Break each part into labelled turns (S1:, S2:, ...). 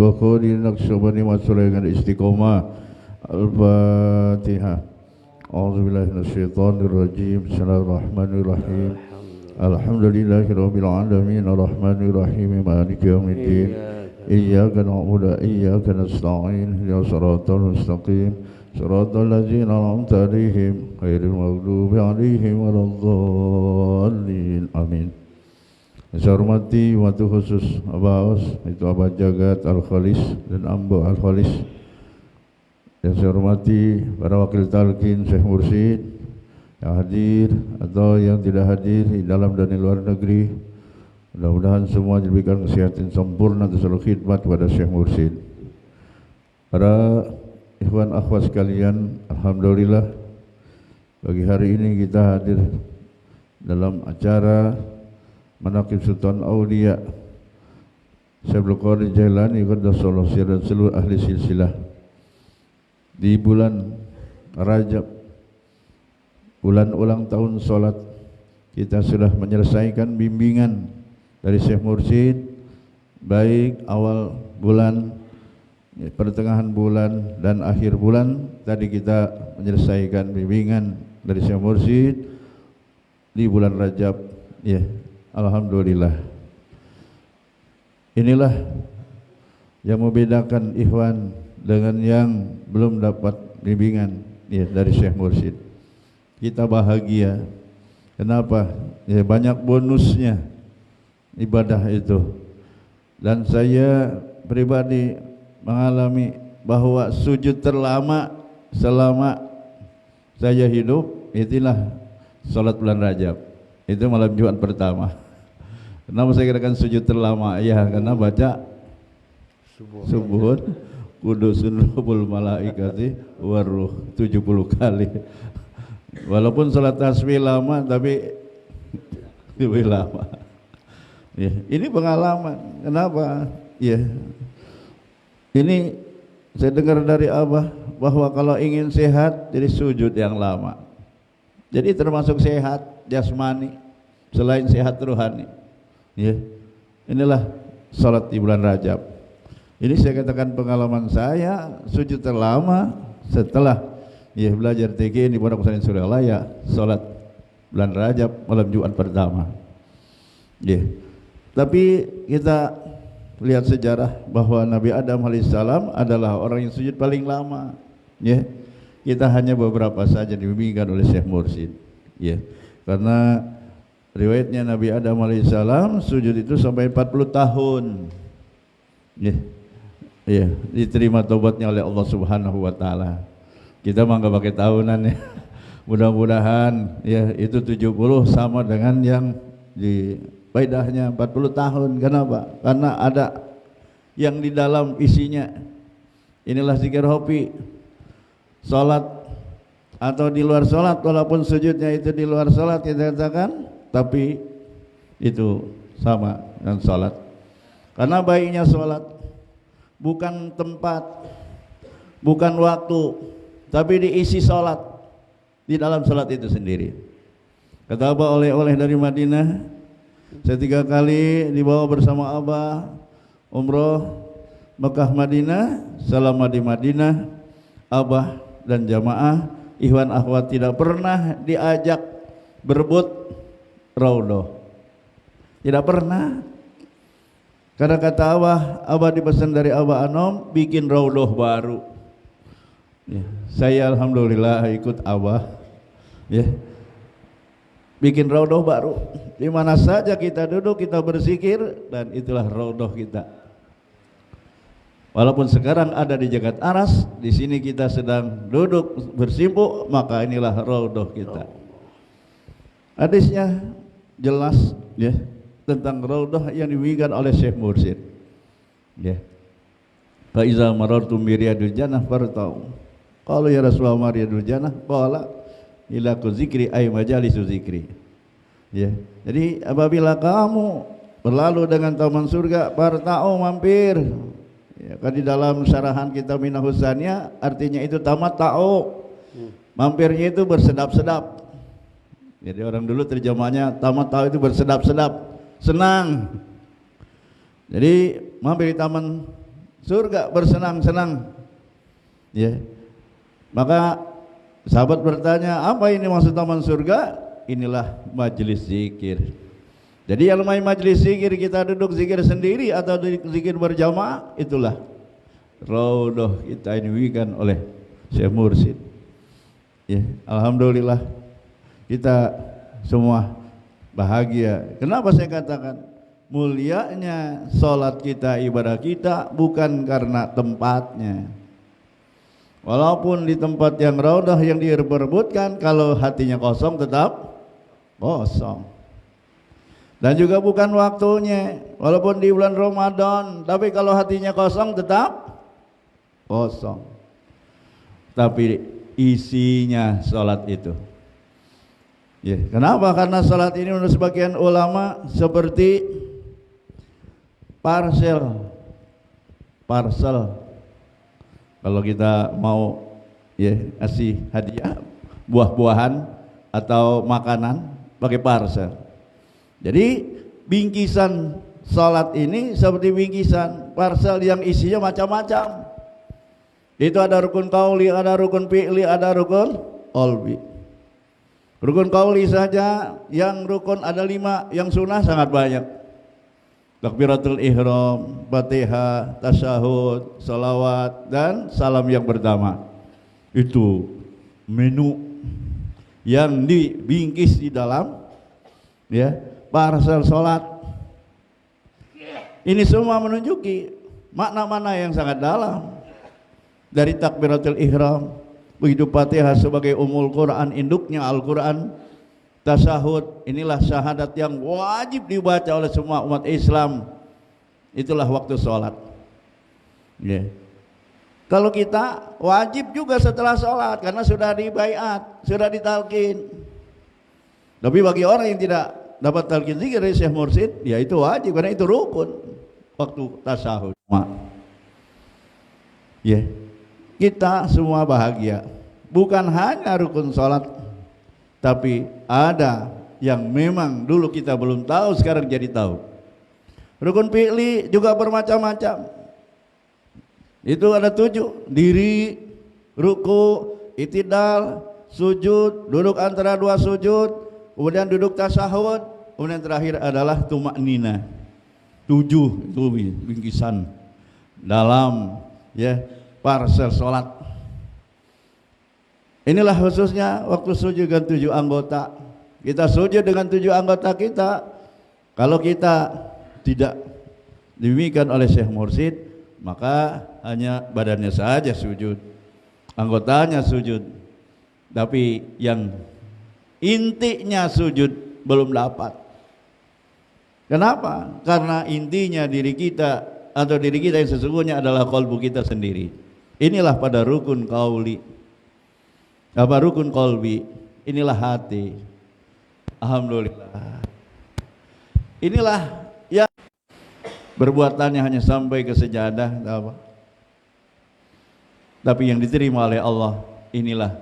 S1: wa khudin naqsyabani wa sulaiman istiqomah. Al-Fatihah. A'udzubillahi minasyaitonir rajim. Bismillahirrahmanirrahim. Alhamdulillahirabbil alamin arrahmanir rahim maliki yaumiddin. Iyyaka na'budu wa iyyaka nasta'in ihdinas siratal mustaqim siratal ladzina an'amta 'alaihim ghairil maghdubi 'alaihim waladdallin. Amin. Saya hormati waktu khusus Abah Aus, itu Abah Jagat Al-Khalis dan Ambo Al-Khalis. Yang saya hormati para wakil talqin Syekh Mursyid yang hadir atau yang tidak hadir di dalam dan di luar negeri. Mudah-mudahan semua diberikan kesehatan sempurna untuk seluruh khidmat kepada Syekh Mursyid. Para ikhwan akhwat sekalian, alhamdulillah pagi hari ini kita hadir dalam acara Manaqib Sultan Aulia Syekh Abdul Qadir Jailani qaddasallahu sirrahu dan seluruh ahli silsilah di bulan Rajab, bulan ulang tahun salat. Kita sudah menyelesaikan bimbingan dari Syekh Mursyid, baik awal bulan, pertengahan bulan dan akhir bulan. Tadi kita menyelesaikan bimbingan dari Syekh Mursyid di bulan Rajab. Ya, alhamdulillah. Inilah yang membedakan ikhwan dengan yang belum dapat bimbingan ya dari Syekh Mursyid. Kita bahagia. Kenapa? Ya, banyak bonusnya ibadah itu. Dan saya pribadi mengalami bahwa sujud terlama selama saya hidup itulah salat bulan Rajab. Itu malam Jumat pertama. Kenapa saya katakan sujud terlama? Ya, karena baca subuh Qudusun Rabbul Malaikati Waruh 70 kali. Walaupun salat tasbih lama tapi lebih lama. Ya, ini pengalaman. Kenapa? Ya, ini saya dengar dari Abah bahwa kalau ingin sehat jadi sujud yang lama. Jadi termasuk sehat jasmani selain sehat rohani. Ya, inilah salat di bulan Rajab. Ini saya katakan pengalaman saya sujud terlama setelah ya belajar TG di Pondok Pesantren Suryalaya, salat bulan Rajab malam Jumat pertama. Ya. Tapi kita lihat sejarah bahwa Nabi Adam alaihissalam adalah orang yang sujud paling lama. Ya, kita hanya beberapa saja dibimbingkan oleh Syekh Mursyid. Ya, karena riwayatnya Nabi Adam alaihissalam sujud itu sampai 40 tahun. Ya, ya, diterima taubatnya oleh Allah Subhanahu Wa Taala. Kita mah nggak pakai tahunan ya. Mudah-mudahan ya itu 70 sama dengan yang di faedahnya 40 tahun. Kenapa? Karena ada yang di dalam isinya. Inilah zikir hobi, salat atau di luar salat, walaupun sujudnya itu di luar salat kita katakan, tapi itu sama dengan salat. Karena baiknya salat bukan tempat, bukan waktu, tapi diisi salat di dalam salat itu sendiri. Kata Abah, oleh-oleh dari Madinah. Saya 3 kali dibawa bersama Abah umroh Mekah Madinah. Selama di Madinah, Abah dan jamaah ikhwan akhwat tidak pernah diajak berebut raudhah. Tidak pernah. Karena kata Abah dipesan dari Abah Anom bikin raudhah baru. Ya, saya alhamdulillah ikut Abah. Ya. Bikin raudhah baru. Di mana saja kita duduk, kita berzikir, dan itulah raudhah kita. Walaupun sekarang ada di Jagat Aras, di sini kita sedang duduk bersimpu, maka inilah raudhah kita. Hadisnya jelas ya tentang raudhah yang dibimbingkan oleh Syekh Mursyid. Ya. Fa iza marartum bi riyadil jannah fartau. Qalu ya Rasulullah ma riyadil jannah? Qala ila ku zikri ay majalisu zikri. Ya. Jadi apabila kamu berlalu dengan taman surga, fartau mampir. Ya, kan di dalam syarahan kita Minahusanya artinya itu tamat ta'u. Mampirnya itu bersedap-sedap. Jadi orang dulu terjemahnya tamat ta'u itu bersedap-sedap, senang. Jadi mampir di taman surga bersenang-senang. Ya. Maka sahabat bertanya, apa ini maksud taman surga? Inilah majelis zikir. Jadi yang namanya majelis zikir, kita duduk zikir sendiri atau zikir berjamaah, itulah raudhah kita diwikan oleh Syekh Mursyid. Ya, alhamdulillah kita semua bahagia. Kenapa saya katakan mulianya salat kita, ibadah kita bukan karena tempatnya. Walaupun di tempat yang raudhah yang diperebutkan, kalau hatinya kosong tetap kosong. Dan juga bukan waktunya, walaupun di bulan Ramadan, tapi kalau hatinya kosong tetap kosong. Tapi isinya salat itu. Ya, kenapa? Karena salat ini menurut sebagian ulama seperti parcel. Kalau kita mau ya kasih hadiah buah-buahan atau makanan pakai parcel. Jadi bingkisan salat ini seperti bingkisan parcel yang isinya macam-macam. Itu ada rukun qauli, ada rukun fi'li, ada rukun qalbi. Rukun qauli saja yang rukun ada 5, yang sunnah sangat banyak. Takbiratul ihram, Fatihah, tasyahud, salawat, dan salam yang pertama. Itu menu yang dibingkis di dalam ya parcel salat. Ini semua menunjuki makna-makna yang sangat dalam. Dari takbiratul ihram, begitu Fatihah sebagai umul Quran, induknya Al-Quran. Tasyahud, inilah syahadat yang wajib dibaca oleh semua umat Islam. Itulah waktu sholat. Yeah. Kalau kita wajib juga setelah sholat, karena sudah dibaiat, sudah ditalkin. Tapi bagi orang yang tidak dapat talkin zikir dari Syekh Mursyid, ya itu wajib, karena itu rukun waktu tasyahud. Yeah. Kita semua bahagia. Bukan hanya rukun sholat, tapi ada yang memang dulu kita belum tahu, sekarang jadi tahu. Rukun fi'li juga bermacam-macam. Itu ada 7, diri, ruku, itidal, sujud, duduk antara 2 sujud, kemudian duduk tasyahud, kemudian terakhir adalah tumaknina. 7 itu bingkisan dalam ya parcel sholat. Inilah khususnya waktu sujud dengan 7 anggota. Kita sujud dengan 7 anggota kita. Kalau kita tidak demikian oleh Syekh Mursyid, maka hanya badannya saja sujud, anggotanya sujud, tapi yang intinya sujud belum dapat. Kenapa? Karena intinya diri kita atau diri kita yang sesungguhnya adalah qalbu kita sendiri. Inilah pada rukun qauli. Apa rukun qalbi? Inilah hati. Alhamdulillah. Inilah yang berbuatannya hanya sampai ke sejadah, apa? Tapi yang diterima oleh Allah, inilah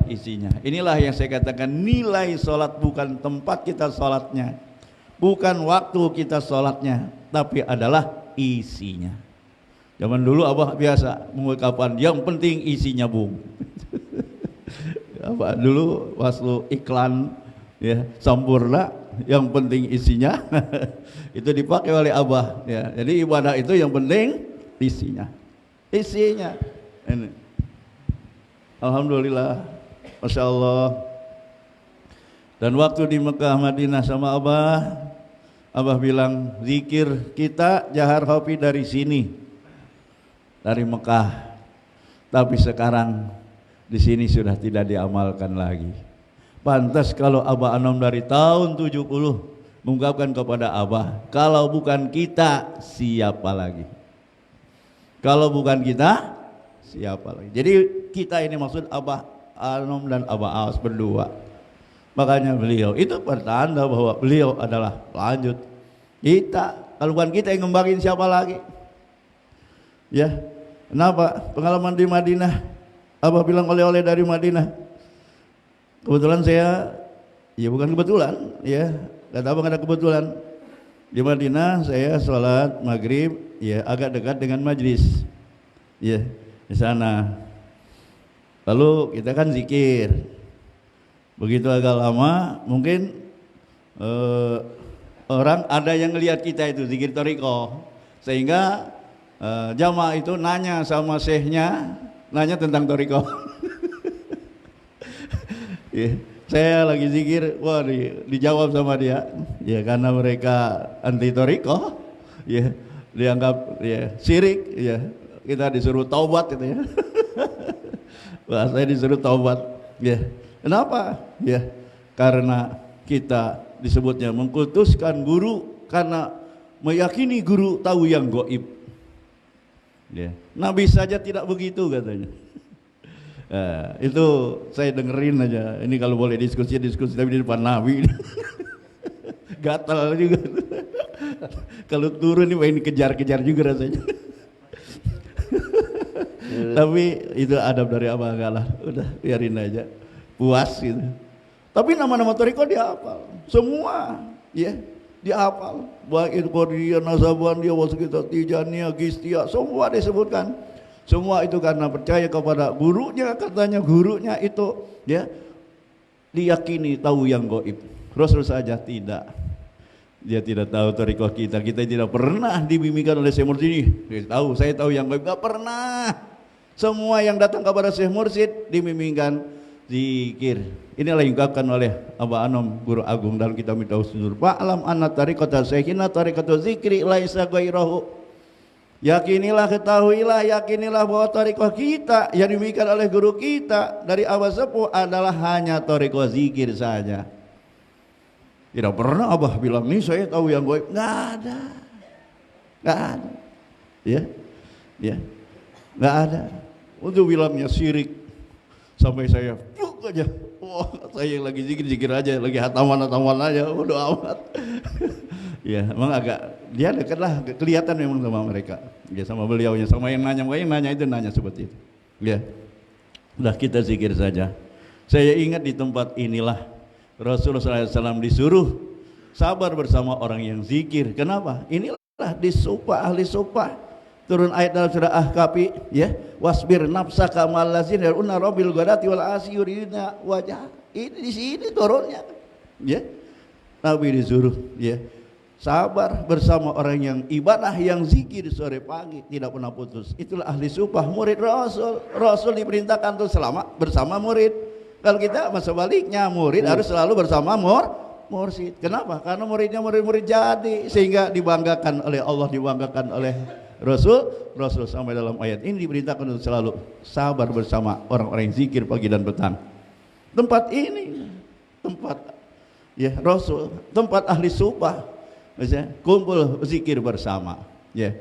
S1: isinya. Inilah yang saya katakan nilai salat bukan tempat kita salatnya, bukan waktu kita salatnya, tapi adalah isinya. Zaman dulu Abah biasa mengungkapkan yang penting isinya, Bung. Apa dulu waslu iklan ya Sampurna, yang penting isinya itu dipakai oleh Abah ya. Jadi ibadah itu yang penting isinya ini. Alhamdulillah, Masya Allah. Dan waktu di Mekah Madinah sama Abah bilang zikir kita jahar hopi dari sini, dari Mekah, tapi sekarang di sini sudah tidak diamalkan lagi. Pantas kalau Abah Anom dari tahun 70 mengungkapkan kepada Abah, kalau bukan kita siapa lagi? Kalau bukan kita siapa lagi? Jadi kita ini maksud Abah Anom dan Abah Aos berdua. Makanya beliau itu pertanda bahwa beliau adalah lanjut. Kita, kalau bukan kita yang ngembangin siapa lagi? Ya, kenapa? Pengalaman di Madinah, Abah bilang oleh-oleh dari Madinah. Kebetulan saya, ya bukan kebetulan, ya kata Abang ada kebetulan. Di Madinah saya sholat maghrib ya agak dekat dengan majlis, ya di sana. Lalu kita kan zikir, begitu agak lama mungkin orang ada yang ngelihat kita itu zikir toriko, sehingga jamaah itu nanya sama syekhnya, nanya tentang toriko. Ya, saya lagi zikir, wah dijawab sama dia, ya karena mereka anti toriko, ya dianggap ya syirik, ya kita disuruh taubat gitu ya. Wah, saya disuruh taubat, ya kenapa? Ya karena kita disebutnya mengkultuskan guru karena meyakini guru tahu yang gaib. Ya, Nabi saja tidak begitu katanya. Nah, itu saya dengerin aja. Ini kalau boleh diskusi tapi di depan Nabi. Gatal juga. Kalau turun ini kejar-kejar juga rasanya. Tapi itu adab dari Abah Galah. Udah biarin aja. Puas gitu. Tapi nama-nama toriko dihafal. Semua ya dihafal. Baik itu Qadiriyah, Nasabandiyah, Wasikita, Tijaniyah, Gistia, semua disebutkan. Semua itu karena percaya kepada gurunya, katanya gurunya itu ya diyakini tahu yang gaib. Rasul saja tidak. Dia tidak tahu toriko kita. Kita tidak pernah dibimbingkan oleh Syekh Mursyid ini. Saya tahu yang gaib, enggak pernah. Semua yang datang kepada Syekh Mursyid dibimbingkan zikir. Inilah yang diungkapkan oleh Abah Anom, guru agung dalam kitab Miftahus Nuzur. Fa'lam anna tariqata syekhina tariqatu zikri laisa ghairahu. Yakinilah, ketahuilah, yakinilah bahwa tariqah kita yang diberikan oleh guru kita dari Abah Sepuh adalah hanya tariqah zikir saja. Tidak pernah Abah bilang nih saya tahu yang gaib, nggak ada, ya, nggak ada. Untuk bilangnya syirik sampai saya pluk aja, wah saya lagi zikir aja, lagi hataman aja, udah amat. Ya, emang agak dia dekat lah, kelihatan memang sama mereka. Ya sama beliaunya, sama yang nanya itu nanya seperti itu. Ya, udah kita zikir saja. Saya ingat di tempat inilah Rasulullah SAW disuruh sabar bersama orang yang zikir. Kenapa? Inilah disupah ahli supah. Turun ayat dalam surah Ahqaf, ya, wasbir nafsaka ma'al ladzina yad'una rabbil ghadati wal asyi yuriduna wajah. Ini di sini turunnya. Ya. Nabi disuruh, ya. Sabar bersama orang yang ibadah, yang zikir sore pagi tidak pernah putus. Itulah ahli supah, murid Rasul. Rasul diperintahkan untuk selama bersama murid. Kalau kita masa baliknya, murid harus selalu bersama mursyid. Kenapa? Karena muridnya murid-murid jadi, sehingga dibanggakan oleh Allah, dibanggakan oleh Rasul. Rasul sampai dalam ayat ini diperintahkan untuk selalu sabar bersama orang-orang yang zikir pagi dan petang. Tempat ini tempat ya Rasul, tempat ahli supah. Misalnya, kumpul zikir bersama, ya,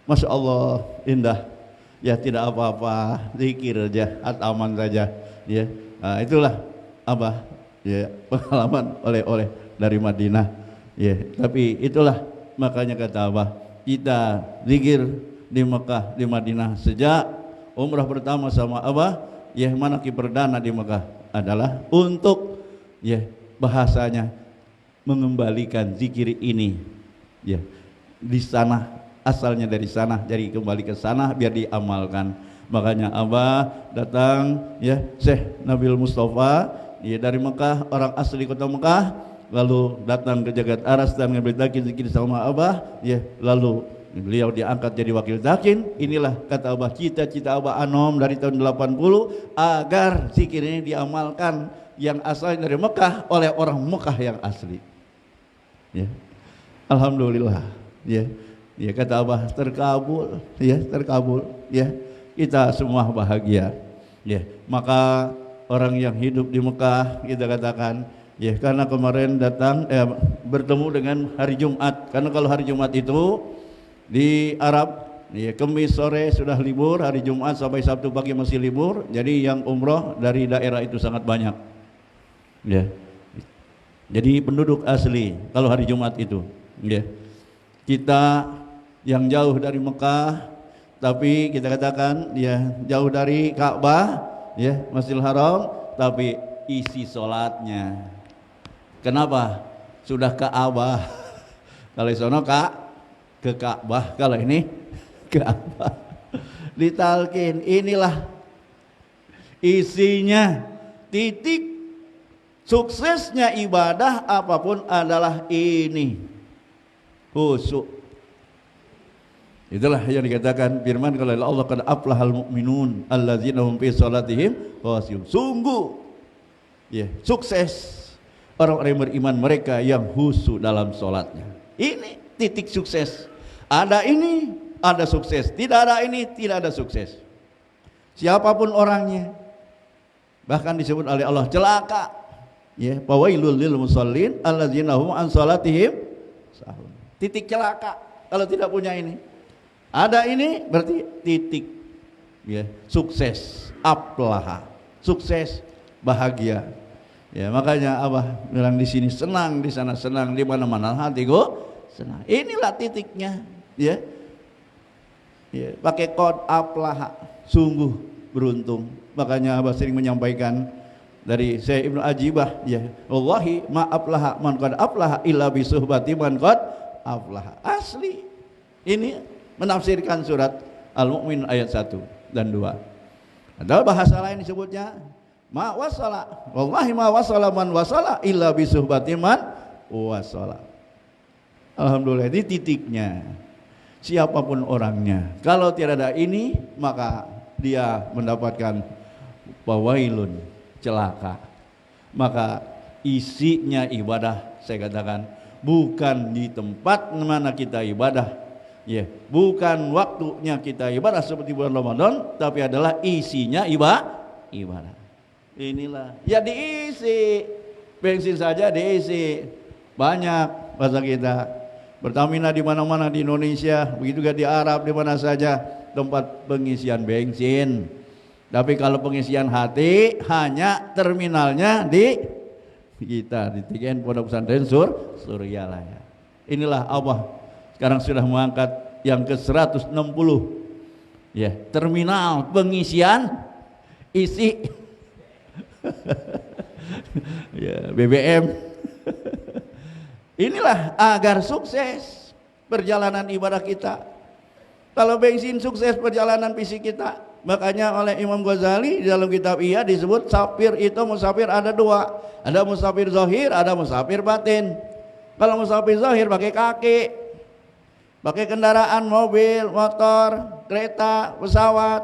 S1: masya Allah indah, ya tidak apa-apa, zikir aja, hataman saja, ya, nah, itulah apa, ya pengalaman oleh dari Madinah, ya, tapi itulah makanya kata Abah, kita zikir di Mekah, di Madinah sejak umrah pertama sama Abah, ya manaqib perdana di Mekah adalah untuk, ya bahasanya mengembalikan zikir ini, ya di sana asalnya dari sana, jadi kembali ke sana biar diamalkan. Makanya Abah datang, ya Syekh Nabil Mustafa, ya dari Mekah, orang asli kota Mekah, lalu datang ke Jagat Aras dan ngambil takin zikir sama Abah, ya lalu beliau diangkat jadi wakil takin. Inilah kata Abah, cita-cita Abah Anom dari tahun 80 agar zikir ini diamalkan yang asalnya dari Mekah oleh orang Mekah yang asli. Ya, alhamdulillah, ya, ya kata Abah terkabul, ya terkabul, ya kita semua bahagia, ya. Maka orang yang hidup di Mekah kita katakan, ya karena kemarin datang bertemu dengan hari Jumat, karena kalau hari Jumat itu di Arab, ya Kamis sore sudah libur, hari Jumat sampai Sabtu pagi masih libur, jadi yang umroh dari daerah itu sangat banyak, ya. Jadi penduduk asli kalau hari Jumat itu, ya. Kita yang jauh dari Mekah, tapi kita katakan ya jauh dari Ka'bah, ya Masjidil Haram, tapi isi sholatnya. Kenapa? Sudah Ka'bah. Kalau sono ke Ka'bah, kalau ini ke apa? Ditalkin. Inilah isinya. Titik suksesnya ibadah apapun adalah ini, khusyuk. Itulah yang dikatakan firman kalau Allah, qad aflahal mu'minun allazina hum fi shalatihim khashi'un. Sungguh ya, sukses orang-orang yang beriman, mereka yang khusyuk dalam salatnya. Ini titik sukses. Ada ini, ada sukses. Tidak ada ini, tidak ada sukses. Siapapun orangnya. Bahkan disebut oleh Allah celaka. Ya, fawailul lil musallin allazina hum an salatihim sahun. Titik celaka kalau tidak punya ini. Ada ini berarti titik. Ya, sukses, aflaha. Sukses, bahagia. Ya, makanya Abah bilang di sini senang, di sana senang, di mana-mana hatiku senang. Inilah titiknya, ya. Ya, pakai kod aflaha, sungguh beruntung. Makanya Abah sering menyampaikan dari Syekh Ibnu Ajibah, ya, wallahi ma aflaha man qad aflaha illa bi suhbati man qad aflaha. Asli. Ini menafsirkan surat Al-Mu'min ayat 1 dan 2. Ada bahasa lain disebutnya ma wasala, wallahi ma wasala man wasala illa bi suhbati man wasala. Alhamdulillah, ini titiknya. Siapapun orangnya, kalau tidak ada ini maka dia mendapatkan fawailun, celaka. Maka isinya ibadah, saya katakan, bukan di tempat mana kita ibadah, ya, bukan waktunya kita ibadah seperti bulan Ramadan, tapi adalah isinya ibadah. Inilah ya, diisi bensin saja diisi banyak bahasa kita. Pertamina di mana-mana di Indonesia, begitu juga di Arab, di mana saja tempat pengisian bensin. Tapi kalau pengisian hati hanya terminalnya di kita, di TKN Pondok Pesantren Suryalaya. Inilah Allah sekarang sudah mengangkat yang ke-160, ya, terminal pengisian isi ya, BBM. Inilah agar sukses perjalanan ibadah kita. Kalau bensin sukses perjalanan fisik kita. Makanya oleh Imam Ghazali di dalam kitab Ihya disebut safir itu, musafir ada dua. Ada musafir zahir, ada musafir batin. Kalau musafir zahir pakai kaki, pakai kendaraan mobil, motor, kereta, pesawat.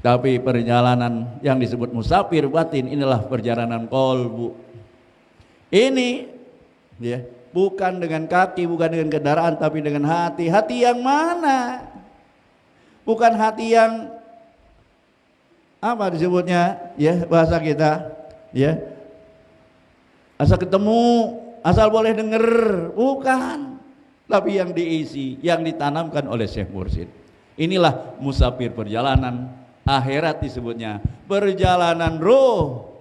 S1: Tapi perjalanan yang disebut musafir batin inilah perjalanan qalbu. Ini ya, bukan dengan kaki, bukan dengan kendaraan, tapi dengan hati. Hati yang mana? Bukan hati yang apa disebutnya, ya, bahasa kita, ya, asal ketemu, asal boleh denger, bukan. Tapi yang diisi, yang ditanamkan oleh Syekh Mursyid. Inilah musafir perjalanan akhirat disebutnya, perjalanan roh.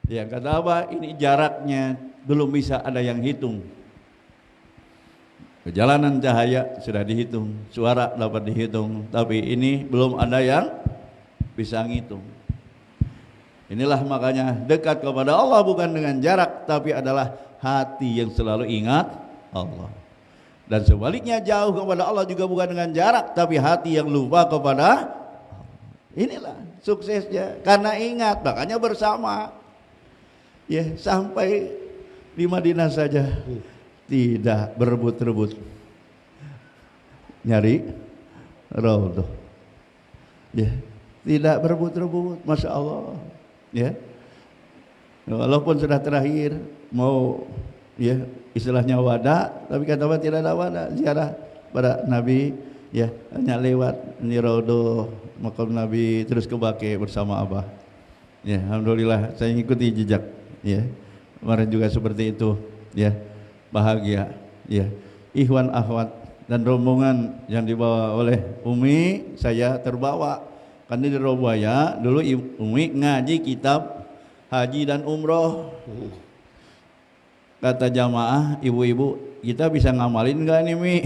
S1: Ya, kata apa? Ini jaraknya belum bisa ada yang hitung. Perjalanan cahaya sudah dihitung, suara dapat dihitung, tapi ini belum ada yang bisa ngitung. Inilah makanya dekat kepada Allah bukan dengan jarak, tapi adalah hati yang selalu ingat Allah. Dan sebaliknya jauh kepada Allah juga bukan dengan jarak, tapi hati yang lupa kepada Allah. Inilah suksesnya, karena ingat, makanya bersama. Ya, sampai di Madinah saja tidak berebut-rebut nyari raudhah. Ya, tidak berebut-rebut, Masya Allah. Ya, walaupun sudah terakhir mau, ya, istilahnya wada, tapi kata Allah tidak ada wada, ziarah pada Nabi, ya, hanya lewat ini raudhah makam Nabi terus ke Baqi bersama Abah. Ya, alhamdulillah saya ikuti jejak. Ya, kemarin juga seperti itu, ya, bahagia, ya, ikhwan akhwat dan rombongan yang dibawa oleh Umi, saya terbawa. Kan di Robaya dulu Umi ngaji kitab haji dan umroh. Kata jamaah, ibu-ibu, kita bisa ngamalin nggak nih, Mi?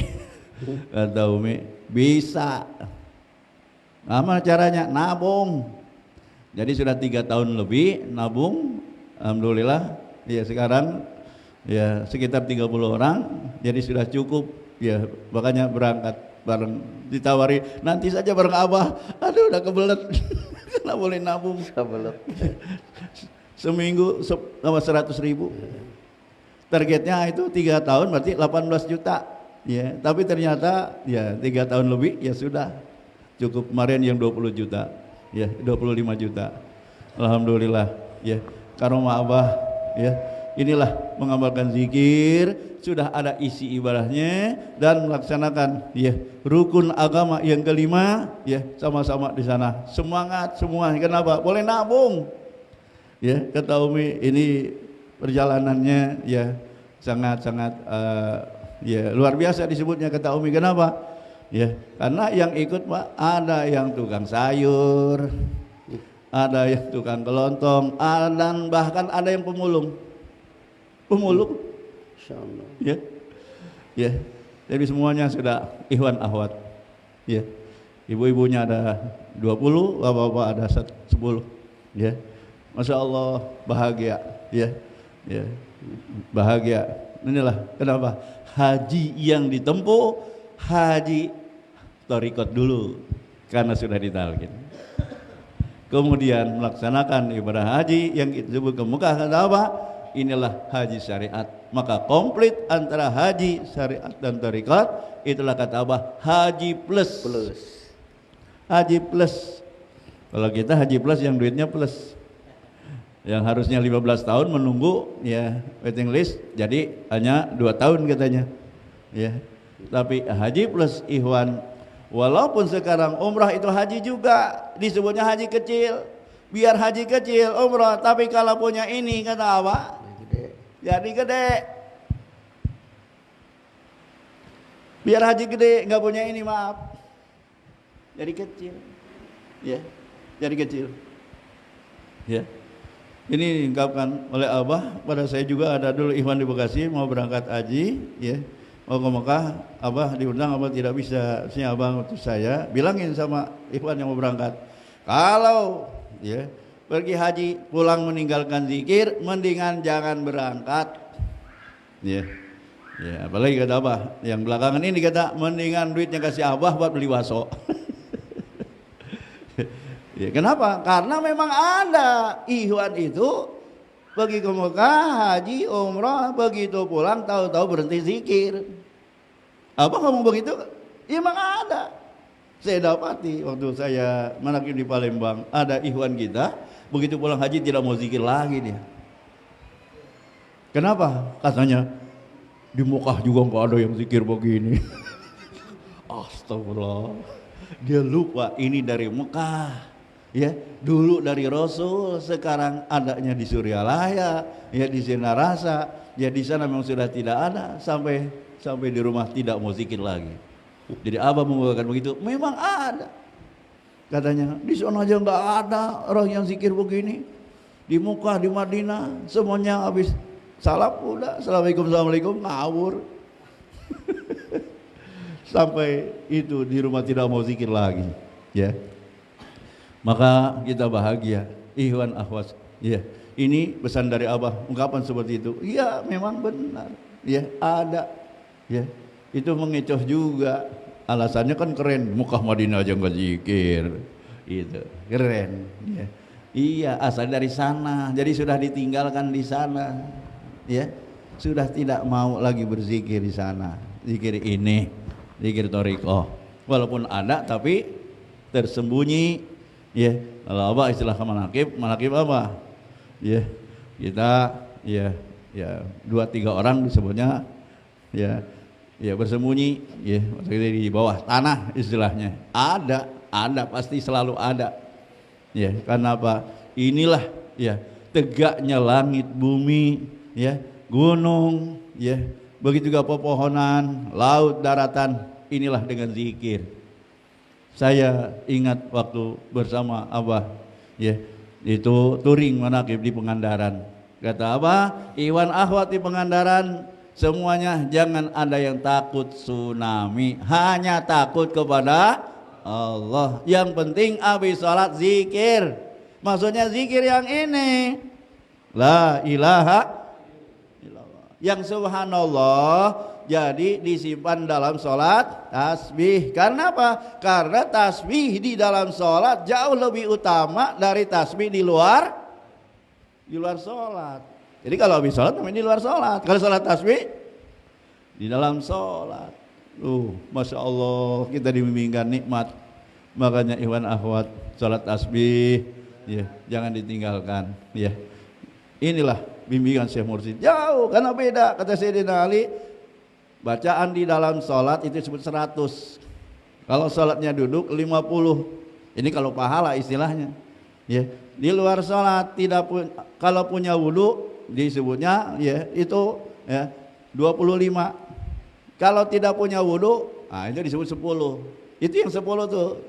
S1: Kata Umi, bisa. Apa caranya? Nabung. Jadi sudah 3 tahun lebih nabung. Alhamdulillah, ya, sekarang ya sekitar 30 orang, jadi sudah cukup Ya, makanya berangkat bareng, ditawari nanti saja bareng Abah. Aduh, udah kebelet. Nggak boleh nabung.
S2: Kebelet.
S1: Seminggu sama 100.000. Targetnya itu 3 tahun berarti 18 juta. Ya, tapi ternyata ya 3 tahun lebih ya sudah. Cukup kemarin yang 20 juta. Ya, 25 juta. Alhamdulillah. Ya, karomah Abah. Ya, inilah mengamalkan zikir, sudah ada isi ibadahnya dan melaksanakan ya rukun agama yang kelima, ya sama-sama di sana. Semangat semua. Kenapa? Boleh nabung. Ya, kata Umi ini perjalanannya ya sangat-sangat ya luar biasa disebutnya, kata Umi. Kenapa? Ya, karena yang ikut Pak ada yang tukang sayur, ada yang tukang kelontong, dan bahkan ada yang pemulung.
S2: Insyaallah.
S1: Ya. Ya. Jadi semuanya sudah ikhwan akhwat. Ya. Ibu-ibunya ada 20, bapak-bapak ada 10. Ya. Masya Allah bahagia. Ya. Ya. Bahagia. Inilah kenapa haji yang ditempuh haji thariqat dulu karena sudah ditalqin. Kemudian melaksanakan ibadah haji yang disebut ke Mekah, kata apa? Inilah haji syariat. Maka komplit antara haji syariat dan thariqat, itulah kata apa? Haji plus. Haji plus. Kalau kita haji plus yang duitnya plus, yang harusnya 15 tahun menunggu ya waiting list, jadi hanya 2 tahun katanya. Ya. Tapi haji plus ikhwan, walaupun sekarang umrah itu haji juga, disebutnya haji kecil. Biar haji kecil umrah, tapi kalau punya ini kata apa? Jadi gede. Biar haji gede, nggak punya ini maaf. Jadi kecil. Ya. Jadi kecil. Ya. Ini diungkapkan oleh Abah pada saya juga. Ada dulu ikhwan di Bekasi mau berangkat haji, ya. Mau ke Mekah, Abah diundang, Abah tidak bisa. Sini Abah untuk saya bilangin sama ikhwan yang mau berangkat, kalau ya pergi haji pulang meninggalkan zikir, mendingan jangan berangkat. Ya. Ya, apalagi kata Abah yang belakangan ini, kata mendingan duitnya kasih Abah buat beli waso. Ya, kenapa? Karena memang ada ikhwan itu pergi ke Mekah, haji, umrah, begitu pulang tahu-tahu berhenti zikir. Apa ngomong begitu? Ya memang ada. Saya dapati waktu saya manakib di Palembang, ada ikhwan kita begitu pulang haji tidak mau zikir lagi dia. Kenapa? Katanya di Mekah juga nggak ada yang zikir begini. Astagfirullah. Dia lupa ini dari Mekah. Ya, dulu dari Rasul, sekarang adanya di Suryalaya, ya di Sinarasa, ya di sana memang sudah tidak ada, sampai di rumah tidak mau zikir lagi. Jadi Abah mengatakan begitu, memang ada. Katanya di sana aja nggak ada orang yang zikir begini. Di Mekah, di Madinah, semuanya habis salam udah, assalamualaikum ngawur. Sampai itu di rumah tidak mau zikir lagi, ya. Maka kita bahagia, ikhwan akhwat. Ya, ini pesan dari Abah, ungkapan seperti itu. Iya, memang benar. Ya, ada. Ya, itu mengecoh juga. Alasannya kan keren, Mekah Madinah aja nggak zikir. Itu keren. Ya. Iya, asal dari sana. Jadi sudah ditinggalkan di sana. Ya, sudah tidak mau lagi berzikir di sana. Zikir ini, zikir thariqah. Walaupun ada tapi tersembunyi. Ya, kalau Abah istilah manakib apa? Ya, kita ya 2-3 orang disebutnya ya bersembunyi, ya maksudnya di bawah tanah istilahnya. Ada pasti selalu ada. Ya, karena apa? Inilah ya tegaknya langit bumi, ya gunung, ya begitu juga pepohonan, laut, daratan. Inilah dengan zikir. Saya ingat waktu bersama Abah, ya itu touring manakib di Pangandaran. Kata Abah, ikhwan akhwat di Pangandaran, semuanya jangan ada yang takut tsunami, hanya takut kepada Allah. Yang penting habis sholat zikir. Maksudnya zikir yang ini, la ilaha illallah. Yang subhanallah Jadi disimpan dalam sholat tasbih. Karena apa? Karena tasbih di dalam sholat jauh lebih utama dari tasbih di luar sholat. Jadi kalau habis sholat namanya di luar sholat. Kalau sholat tasbih di dalam sholat. Masya Allah, kita dibimbingkan nikmat. Makanya ikhwan akhwat, sholat tasbih ya, jangan ditinggalkan ya. Inilah bimbingan Syekh Mursyid. Jauh, karena beda. Kata Sayyidina Ali, bacaan di dalam sholat itu disebut 100. Kalau sholatnya duduk 50. Ini kalau pahala istilahnya ya. Di luar sholat kalau punya wudu disebutnya ya itu ya 25. Kalau tidak punya wudu, itu disebut 10. Itu yang 10 tuh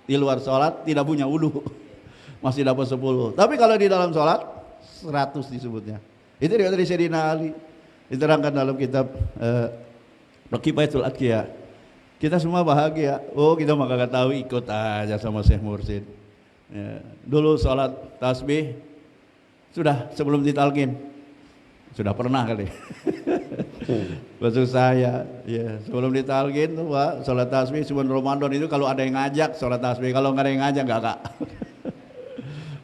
S1: di luar sholat tidak punya wudu masih dapat 10. Tapi kalau di dalam sholat 100 disebutnya. Itu dari Sayyidina Ali diterangkan dalam kitab Kifayatul Atqiya. Kita semua bahagia. Kita mah kagak tahu, ikut aja sama Syekh Mursyid ya. Dulu sholat tasbih sudah sebelum ditalqin sudah pernah kali maksud saya ya, sebelum ditalqin tuh Pak, sholat tasbih sebelum Ramadan itu kalau ada yang ngajak sholat tasbih, kalau nggak ada yang ngajak enggak.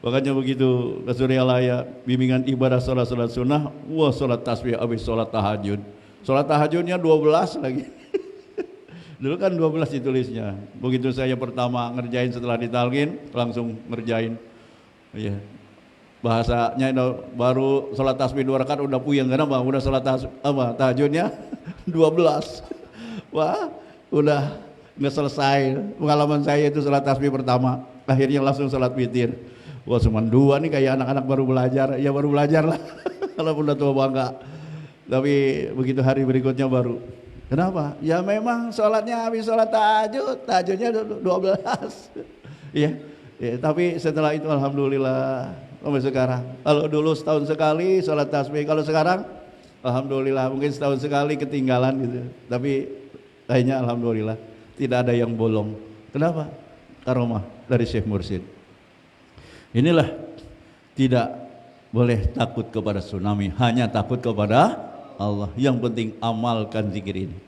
S1: Makanya begitu ke Suryalaya bimbingan ibadah sholat sunnah, sholat tasbih habis sholat tahajud. Sholat tahajudnya 12 lagi. Dulu kan 12 ditulisnya. Begitu saya pertama ngerjain setelah ditalqin langsung ngerjain. Iya. Bahasanya itu baru sholat tasbih 2 rakaat udah puyeng, karena bang udah sholat tahajudnya 12. Wah, udah nggak selesai. Pengalaman saya itu sholat tasbih pertama, akhirnya langsung sholat witir. Wah, cuma 2 nih kayak anak-anak baru belajar. Ya baru belajar lah. Kalau udah tua bangga. Tapi begitu hari berikutnya baru. Kenapa? Ya memang sholatnya habis sholat tahajudnya 12. Iya. Ya, tapi setelah itu alhamdulillah sampai sekarang. Kalau dulu setahun sekali sholat tasbih, kalau sekarang alhamdulillah mungkin setahun sekali ketinggalan gitu. Tapi kayaknya alhamdulillah tidak ada yang bolong. Kenapa? Karomah dari Syekh Mursyid. Inilah tidak boleh takut kepada tsunami, hanya takut kepada Allah. Yang penting amalkan zikir ini.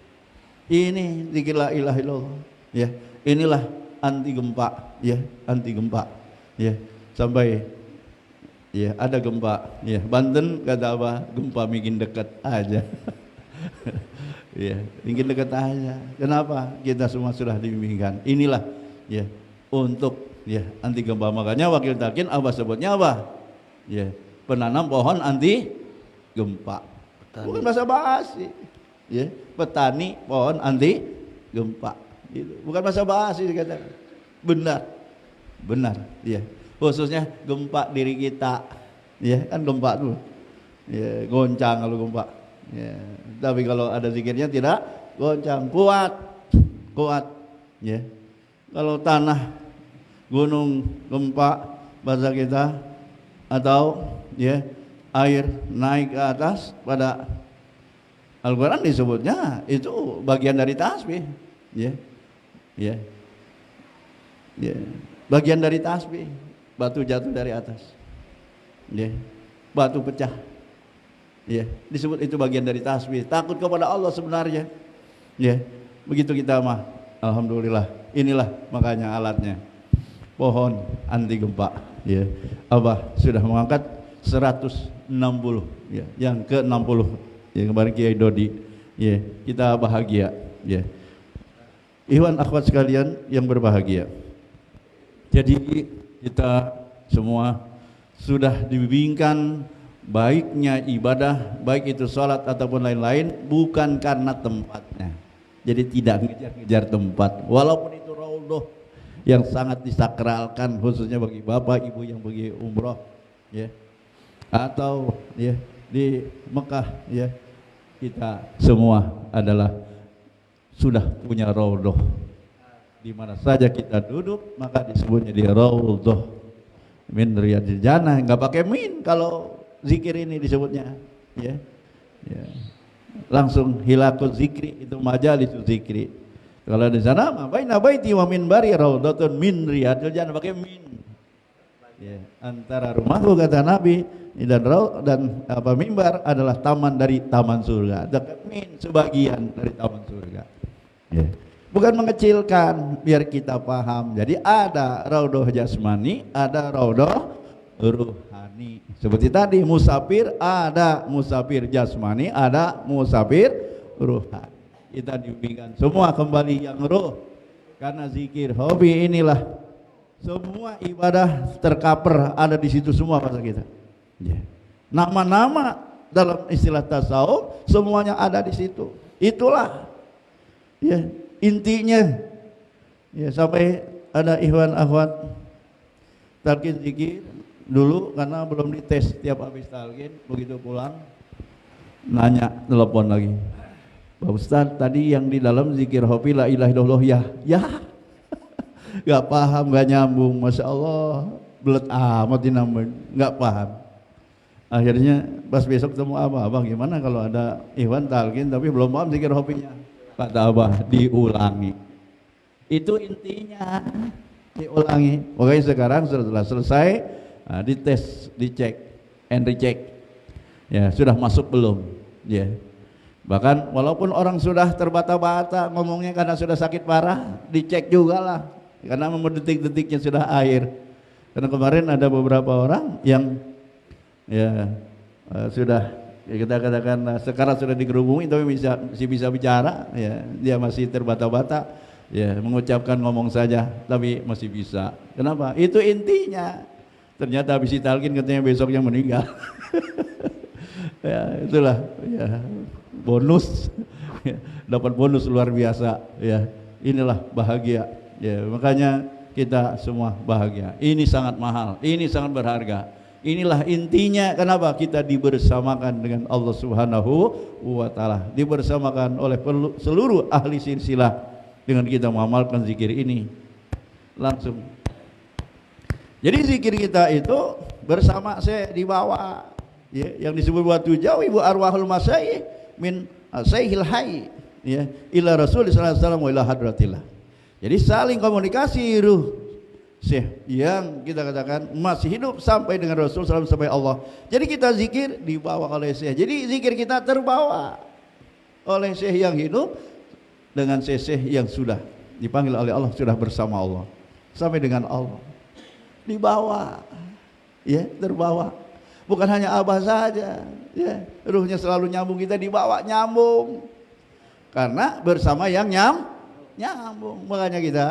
S1: Ini zikir la ilaha illallah ya. Inilah anti gempa ya, anti gempa ya. Sampai ya ada gempa ya. Banten kata apa? Gempa bikin dekat aja. Ya, bikin dekat aja. Kenapa? Kita semua sudah dibimbingkan. Inilah ya untuk ya anti gempa. Makanya wakil talqin apa sebutnya apa? Ya, penanam pohon anti gempa. Petani. Bukan bahasa basi ya, petani pohon anti gempa gitu. Bukan bahasa basi dikatakan. Benar ya, khususnya gempa diri kita ya, kan gempa tuh ya, goncang kalau gempa ya. Tapi kalau ada zikirnya tidak goncang, kuat ya. Kalau tanah gunung gempa bahasa kita, atau ya air naik ke atas, pada Al-Quran disebutnya itu bagian dari tasbih ya. Bagian dari tasbih. Batu jatuh dari atas ya, batu pecah ya, disebut itu bagian dari tasbih. Takut kepada Allah sebenarnya ya. Begitu kita mah alhamdulillah. Inilah makanya alatnya pohon anti gempa ya. Abah sudah mengangkat 160 ya, yang ke-60 ya, kemarin Kiai Dodi ya. Kita bahagia ya, ikhwan akhwat sekalian yang berbahagia. Jadi kita semua sudah dibimbingkan baiknya ibadah, baik itu sholat ataupun lain-lain, bukan karena tempatnya. Jadi tidak ngejar-ngejar tempat, walaupun itu raudhah yang sangat disakralkan khususnya bagi bapak ibu yang pergi umroh ya, atau ya di Mekah ya. Kita semua adalah sudah punya raudhah. Di mana saja kita duduk maka disebutnya di raudhah min riyadil jannah. Enggak pakai min kalau zikir ini disebutnya ya. Langsung hilakul zikri, itu majalis zikri. Kalau di sana baina baiti wa minbari raudhatun min riyadil jannah, pakai min Ya, antara rumahku kata Nabi dan mimbar adalah taman dari taman surga. Dekat min sebagian dari taman surga. Ya. Bukan mengecilkan, biar kita paham. Jadi ada raudhah jasmani, ada raudhah ruhani. Seperti tadi musafir, ada musafir jasmani, ada musafir ruhani. Kita dibimbingkan semua kembali yang ruh. Karena zikir hobi inilah semua ibadah tercover ada di situ semua masa kita. Nama-nama dalam istilah tasawuf semuanya ada di situ. Itulah ya intinya. Ya sampai ada ikhwan akhwat talqin zikir dulu karena belum dites tiap habis talqin, begitu pulang nanya telepon lagi. Pak Ustaz, tadi yang di dalam zikir hobi la ilaha illallah ya. Gak paham, gak nyambung, masya Allah, belet amat dinamain, gak paham. Akhirnya pas besok ketemu abah gimana kalau ada ikhwan talqin tapi belum paham zikir hobinya? Kata abah, diulangi. Itu intinya, diulangi. Pokoknya sekarang setelah selesai, dites, dicek, and recheck. Ya sudah masuk belum? Ya. Bahkan walaupun orang sudah terbata-bata ngomongnya karena sudah sakit parah, dicek juga lah. Karena detik-detiknya sudah akhir. Karena kemarin ada beberapa orang yang ya sudah ya kita katakan sekarang sudah digerubungi tapi masih bisa bicara, ya dia masih terbata-bata, ya mengucapkan ngomong saja tapi masih bisa. Kenapa? Itu intinya. Ternyata habis ditalqin katanya besoknya meninggal. Ya itulah ya bonus, ya, dapat bonus luar biasa. Ya inilah bahagia. Ya, makanya kita semua bahagia. Ini sangat mahal, ini sangat berharga. Inilah intinya kenapa kita dibersamakan dengan Allah Subhanahu wa taala, dibersamakan oleh seluruh ahli silsilah dengan kita mengamalkan zikir ini. Langsung. Jadi zikir kita itu bersama saya di bawah, ya, yang disebut watu jauh ibu arwahul masyayikh min sayyil hayy, ya, ila Rasul sallallahu alaihi wasallam wa ila hadratillah. Jadi saling komunikasi ruh Syekh yang kita katakan masih hidup sampai dengan Rasul SAW sampai Allah. Jadi kita zikir dibawa oleh Syekh. Jadi zikir kita terbawa oleh Syekh yang hidup dengan Syekh yang sudah dipanggil oleh Allah, sudah bersama Allah sampai dengan Allah. Dibawa, ya terbawa. Bukan hanya abah saja, ya ruhnya selalu nyambung, kita dibawa nyambung. Karena bersama yang nyambung. Makanya kita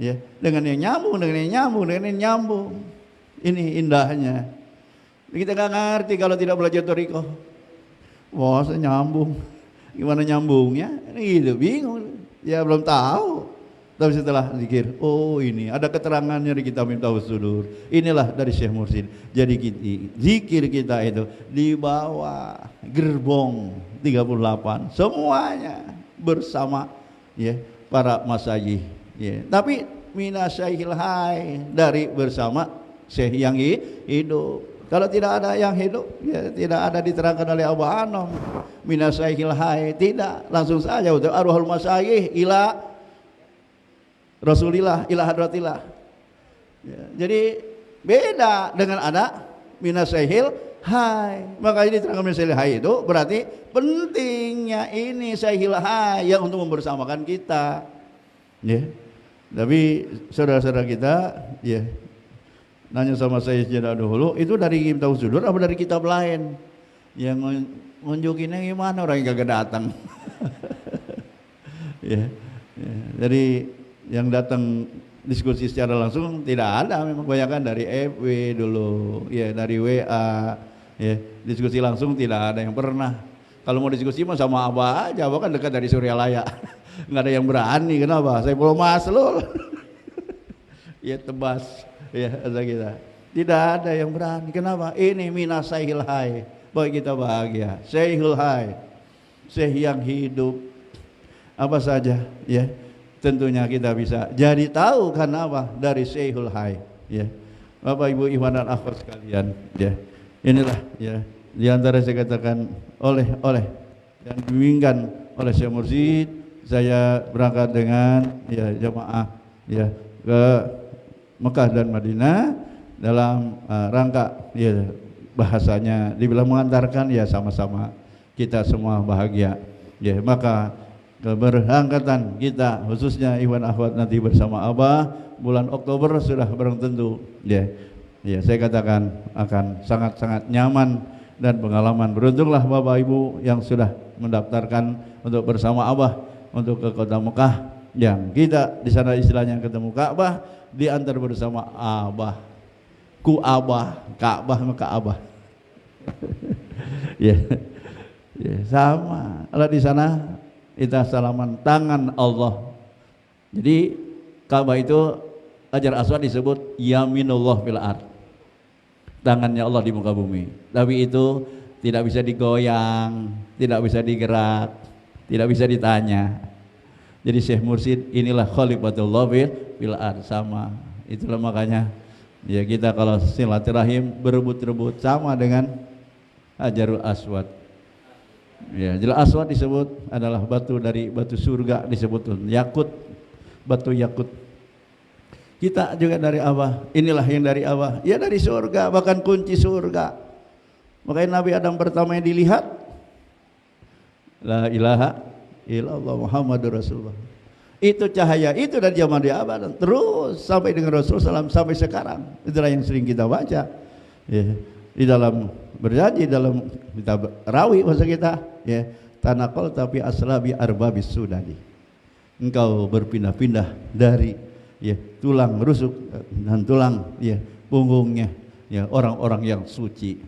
S1: ya dengan yang nyambung, dengan yang nyambung. Ini indahnya. Kita nggak ngerti kalau tidak belajar thariqah. Wah, saya nyambung. Gimana nyambungnya? Gitu, bingung. Ya belum tahu. Tapi setelah zikir, oh ini ada keterangannya di kitab Miftahus Sudur. Inilah dari Syekh Mursid. Jadi zikir kita itu di bawah gerbong 38 semuanya bersama ya para masyayikh, ya. Tapi minasyaihil hai dari bersama syekh yang hidup. Kalau tidak ada yang hidup, ya tidak ada diterangkan oleh Abu Anom minasyaihil hai, tidak, langsung saja untuk arwahul masyayikh ila Rasulillah ila hadratillah. Ya, jadi beda dengan ada minasyaihil hai. Maka ini diterangkan minasyaihil hai itu berarti pentingnya ini syaihil hai yang untuk membersamakan kita. Ya. Tapi saudara-saudara kita ya nanya sama saya sejak dahulu, itu dari Miftahus Sudur apa dari kitab lain? Yang nunjukinnya gimana, orang yang kagak datang. Ya. Jadi yang datang diskusi secara langsung tidak ada, memang kebanyakan dari FW dulu, ya dari WA, ya diskusi langsung tidak ada yang pernah. Kalau mau diskusi mah sama Abah aja, Abah kan dekat dari Suryalaya, nggak ada yang berani. Kenapa? Saya belum maslul. Ya tebas, ya ada kita. Tidak ada yang berani. Kenapa? Ini minasyaihil hai, bagi kita bahagia. Syaihul hai, syekh yang hidup, apa saja, ya. Tentunya kita bisa jadi tahu karena apa? Dari Syaihul Hai, ya. Bapak Ibu ikhwan dan akhwat sekalian, ya. Inilah ya di antara saya katakan oleh yang dibimbingkan oleh Syekh Mursid, saya berangkat dengan ya jamaah ya ke Mekah dan Madinah dalam rangka ya bahasanya dibilang mengantarkan ya sama-sama kita semua bahagia ya. Maka keberangkatan kita khususnya ikhwan akhwat nanti bersama Abah bulan Oktober sudah barang tentu ya. Ya, saya katakan akan sangat-sangat nyaman dan pengalaman. Beruntunglah Bapak Ibu yang sudah mendaftarkan untuk bersama Abah untuk ke kota Mekah, yang kita di sana istilahnya ketemu Ka'bah, diantar bersama Abah, ku Abah, Ka'bah maka Abah. Ya, ya, sama. Kalau di sana kita salaman tangan Allah. Jadi Ka'bah itu Hajar Aswad disebut yaminullah fil ard, tangannya Allah di muka bumi. Tapi itu tidak bisa digoyang, tidak bisa digerak, tidak bisa ditanya. Jadi Syekh Mursyid inilah khalifatullah fil ard, sama. Itulah makanya ya kita kalau silaturahim berebut-rebut sama dengan Hajarul Aswad. Ya, Hajarul Aswad disebut adalah batu dari batu surga, disebut yakut, batu yakut. Kita juga dari Allah, inilah yang dari Allah, ya dari surga, bahkan kunci surga. Makanya Nabi Adam pertama yang dilihat, la ilaha illallah Muhammadur Rasulullah. Itu cahaya itu dari zaman di abad terus sampai dengan Rasulullah SAW sampai sekarang. Itulah yang sering kita baca ya, di dalam berjanji dalam kitab rawi bahasa kita ya, tanaqal tapi aslabi arbabis sudadi. Engkau berpindah-pindah dari ya tulang rusuk dan tulang ya punggungnya ya orang-orang yang suci.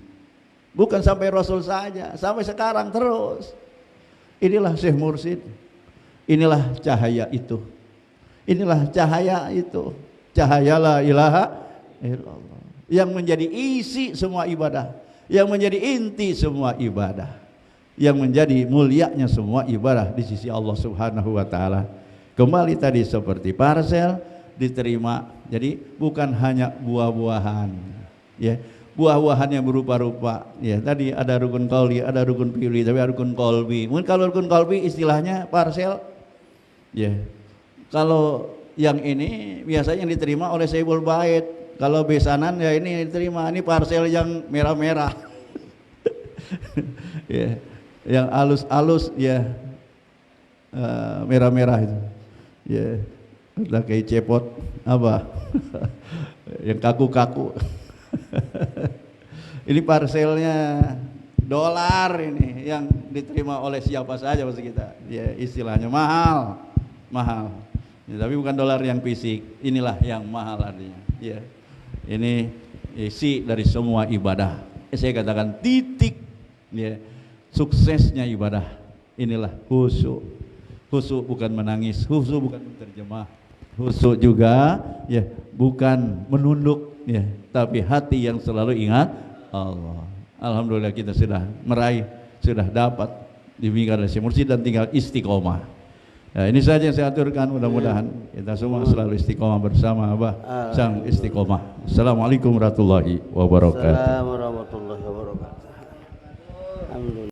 S1: Bukan sampai Rasul saja, sampai sekarang terus. Inilah Syekh Mursyid, inilah cahaya itu, inilah cahaya itu, cahaya la ilaha illallah yang menjadi isi semua ibadah, yang menjadi inti semua ibadah, yang menjadi mulianya semua ibadah di sisi Allah Subhanahu wa taala. Kembali tadi seperti parsel diterima, jadi bukan hanya buah-buahan ya, buah-buahan yang berupa-rupa ya. Tadi ada rukun qauli, ada rukun fi'li, tapi ada rukun qalbi. Mungkin kalau rukun qalbi istilahnya parsel ya. Kalau yang ini biasanya yang diterima oleh Sayyidul Bait. Kalau besanan ya ini diterima, ini parsel yang merah-merah. Ya, yang alus-alus ya, merah-merah itu ya, udah kayak cepot apa yang kaku-kaku. Ini parselnya dolar ini yang diterima oleh siapa saja maksud kita ya, istilahnya mahal ya, tapi bukan dolar yang fisik, inilah yang mahal artinya ya. Ini isi dari semua ibadah. Saya katakan titik ya suksesnya ibadah. Inilah khusyuk. Khusyuk bukan menangis, khusyuk bukan terjemah, khusyuk juga ya bukan menunduk ya, tapi hati yang selalu ingat Allah. Alhamdulillah kita sudah meraih, sudah dapat dibimbing oleh Syekh Mursyid dan tinggal istiqomah. Nah, ini saja yang saya aturkan, mudah-mudahan kita semua selalu istiqomah bersama Abah sang istiqomah. Assalamualaikum warahmatullahi wabarakatuh.